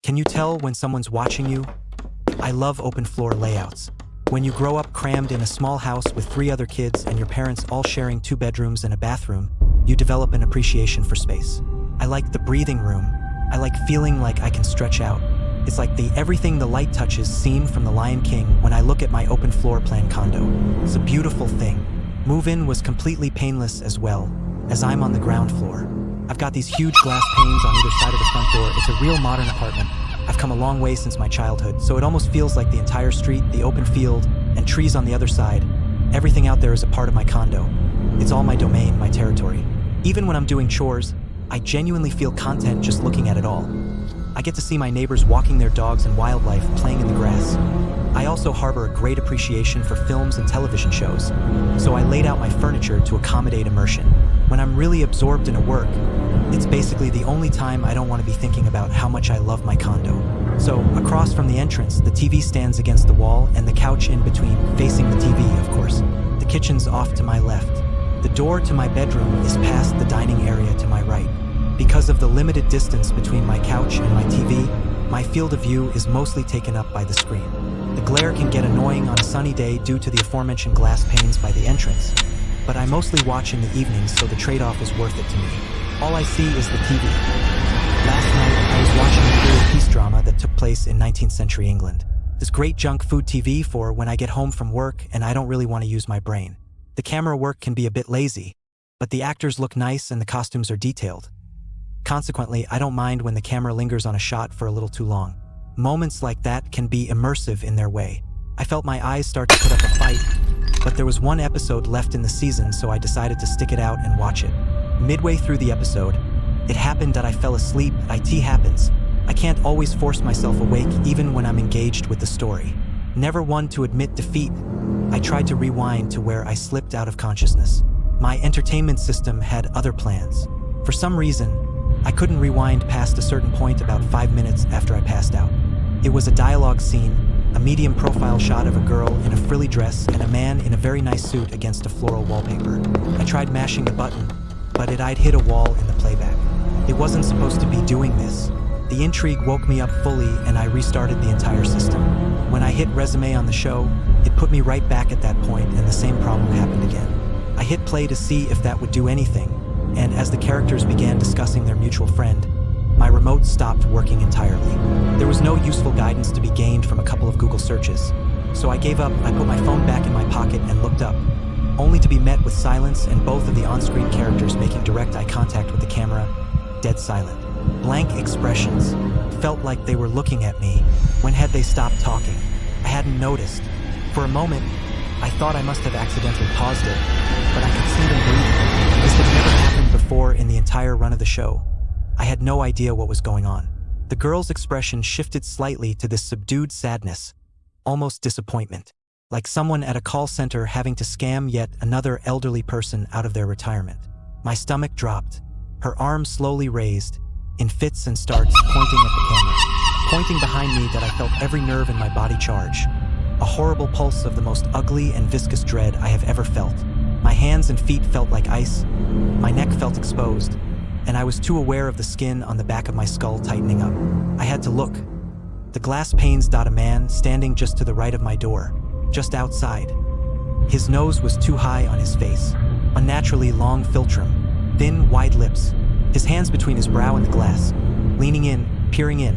Can you tell when someone's watching you? I love open floor layouts. When you grow up crammed in a small house with 3 other kids and your parents all sharing 2 bedrooms and a bathroom, you develop an appreciation for space. I like the breathing room. I like feeling like I can stretch out. It's like the everything the light touches scene from The Lion King when I look at my open floor plan condo. It's a beautiful thing. Move-in was completely painless as well, as I'm on the ground floor. I've got these huge glass panes on either side of the front door. It's a real modern apartment. I've come a long way since my childhood, so it almost feels like the entire street, the open field, and trees on the other side. Everything out there is a part of my condo. It's all my domain, my territory. Even when I'm doing chores, I genuinely feel content just looking at it all. I get to see my neighbors walking their dogs and wildlife playing in the grass. I also harbor a great appreciation for films and television shows, so I laid out my furniture to accommodate immersion. When I'm really absorbed in a work, it's basically the only time I don't want to be thinking about how much I love my condo. So, across from the entrance, the TV stands against the wall and the couch in between, facing the TV, of course. The kitchen's off to my left. The door to my bedroom is past the dining area to my right. Because of the limited distance between my couch and my TV, my field of view is mostly taken up by the screen. The glare can get annoying on a sunny day due to the aforementioned glass panes by the entrance, but I mostly watch in the evenings, so the trade-off is worth it to me. All I see is the TV. Last night, I was watching a period piece drama that took place in 19th century England. This great junk food TV for when I get home from work and I don't really want to use my brain. The camera work can be a bit lazy, but the actors look nice and the costumes are detailed. Consequently, I don't mind when the camera lingers on a shot for a little too long. Moments like that can be immersive in their way. I felt my eyes start to put up a fight, but there was one episode left in the season, so I decided to stick it out and watch it. Midway through the episode, it happened that I fell asleep. It happens. I can't always force myself awake even when I'm engaged with the story. Never one to admit defeat, I tried to rewind to where I slipped out of consciousness. My entertainment system had other plans. For some reason, I couldn't rewind past a certain point about 5 minutes after I passed out. It was a dialogue scene, a medium profile shot of a girl in a frilly dress and a man in a very nice suit against a floral wallpaper. I tried mashing the button, but I'd hit a wall in the playback. It wasn't supposed to be doing this. The intrigue woke me up fully and I restarted the entire system. When I hit resume on the show, it put me right back at that point and the same problem happened again. I hit play to see if that would do anything, and as the characters began discussing their mutual friend, my remote stopped working entirely. There was no useful guidance to be gained from a couple of Google searches, so I gave up. I put my phone back in my pocket and looked up, only to be met with silence and both of the on-screen characters making direct eye contact with the camera, dead silent. Blank expressions. Felt like they were looking at me. When had they stopped talking? I hadn't noticed. For a moment, I thought I must have accidentally paused it, but I could see them breathing. This had never happened before in the entire run of the show. I had no idea what was going on. The girl's expression shifted slightly to this subdued sadness, almost disappointment, like someone at a call center having to scam yet another elderly person out of their retirement. My stomach dropped. Her arm slowly raised, in fits and starts, pointing at the camera, pointing behind me that I felt every nerve in my body charge. A horrible pulse of the most ugly and viscous dread I have ever felt. My hands and feet felt like ice, my neck felt exposed, and I was too aware of the skin on the back of my skull tightening up. I had to look. The glass panes dot a man standing just to the right of my door, just outside. His nose was too high on his face, unnaturally long philtrum, thin, wide lips, his hands between his brow and the glass, leaning in, peering in,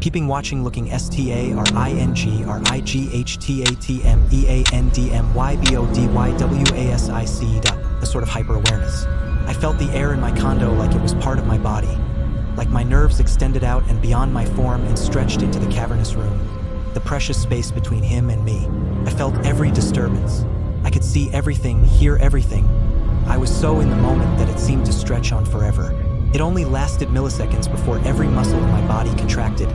peeping, watching, looking, STARINGRIGHTATMEANDMYBODYWASIC. A sort of hyper-awareness. I felt the air in my condo like it was part of my body, like my nerves extended out and beyond my form and stretched into the cavernous room, the precious space between him and me. I felt every disturbance. I could see everything, hear everything. I was so in the moment that it seemed to stretch on forever. It only lasted milliseconds before every muscle in my body contracted,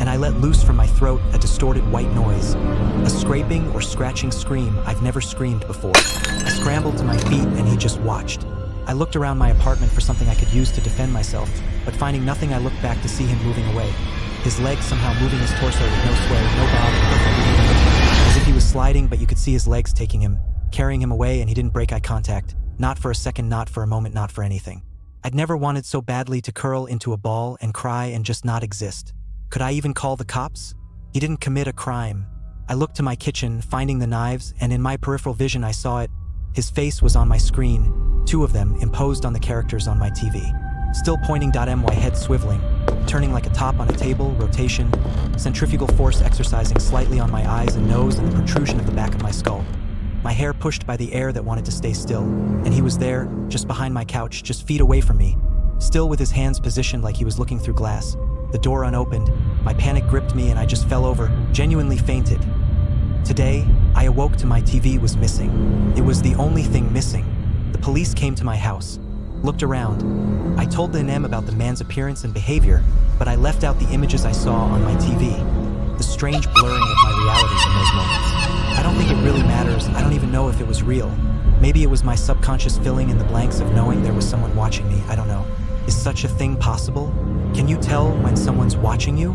and I let loose from my throat a distorted white noise, a scraping or scratching scream I've never screamed before. I scrambled to my feet and he just watched. I looked around my apartment for something I could use to defend myself, but finding nothing, I looked back to see him moving away, his legs somehow moving, his torso with no sway, no bob, as if he was sliding, but you could see his legs taking him, carrying him away, and he didn't break eye contact. Not for a second, not for a moment, not for anything. I'd never wanted so badly to curl into a ball and cry and just not exist. Could I even call the cops? He didn't commit a crime. I looked to my kitchen, finding the knives, and in my peripheral vision I saw it. His face was on my screen, 2 of them imposed on the characters on my TV. Still pointing. My head swiveling, turning like a top on a table, rotation, centrifugal force exercising slightly on my eyes and nose and the protrusion of the back of my skull. My hair pushed by the air that wanted to stay still, and he was there, just behind my couch, just feet away from me, still with his hands positioned like he was looking through glass. The door unopened, my panic gripped me and I just fell over, genuinely fainted. Today, I awoke to my TV was missing. It was the only thing missing. The police came to my house, looked around. I told the NM about the man's appearance and behavior, but I left out the images I saw on my TV, the strange blurring of my reality in those moments. I don't think it really matters. I don't even know if it was real. Maybe it was my subconscious filling in the blanks of knowing there was someone watching me. I don't know. Is such a thing possible? Can you tell when someone's watching you?